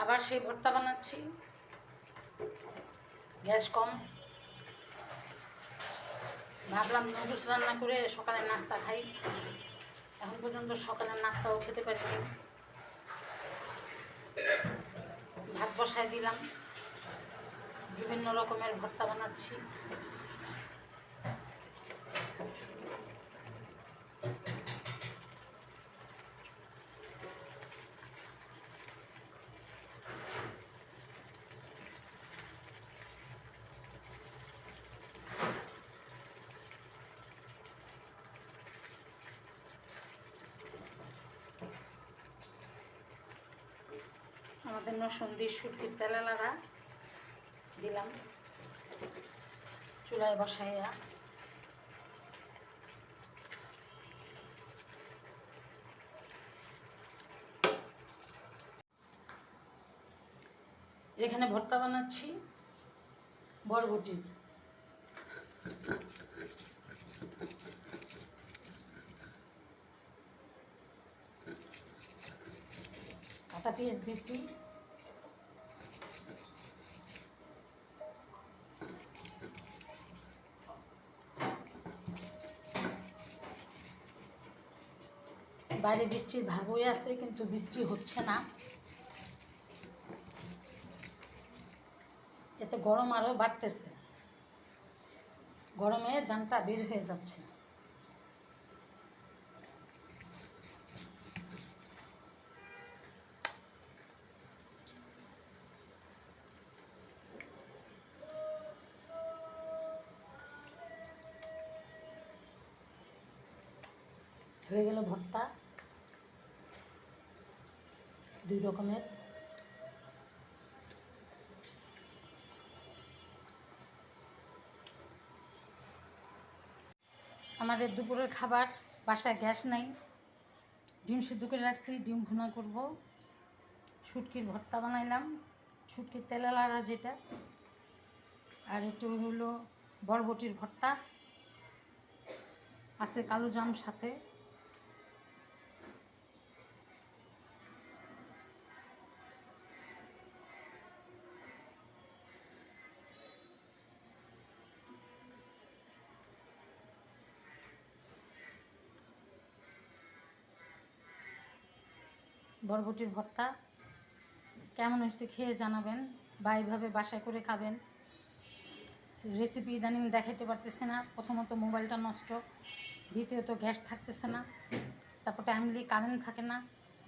আবার সেই ভর্তা বানাচ্ছি, গ্যাস কম। ভাবলাম নুডলস রান্না করে সকালের নাস্তা খাই, এখন পর্যন্ত সকালের নাস্তাও খেতে পারিনি। ভাত বসায় দিলাম, বিভিন্ন রকমের ভর্তা বানাচ্ছি। আমাদের নসুন্দির শুটকির তেলে লাগা দিলাম চুলায় বসাইয়া। এখানে ভর্তা বানাচ্ছি বরবটির। কাটা পিস দিছি, বাইরে বৃষ্টির ভাব হয়ে আছে কিন্তু বৃষ্টি হচ্ছে না, এতে গরম আরও বাড়তেছে, গরমে জানটা বের হয়ে যাচ্ছে। হয়ে গেল ভর্তা দুই রকমের। আমাদের দুপুরের খাবার, বাসায় গ্যাস নাই, ডিম সিদ্ধ করে রাখছি, ডিম ভুনা করব, শুটকির ভর্তা বানাইলাম, শুটকির তেলে লাগা যেটা, আর একটু হলো বরবটির ভর্তা আছে, কালো জাম সাথে। বরবটির ভর্তা কেমন হয়েছে খেয়ে জানাবেন, বা এইভাবে বাসায় করে খাবেন। রেসিপি ইদানিং দেখাইতে পারতেছে না, প্রথমত মোবাইলটা নষ্ট, দ্বিতীয়ত গ্যাস থাকতেছে না, তারপর টাইমলি কারেন্ট থাকে না,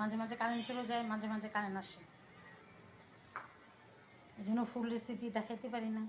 মাঝে মাঝে কারেন্ট চলে যায়, মাঝে মাঝে কারেন্ট আসে, এই জন্য ফুল রেসিপি দেখাইতে পারি না।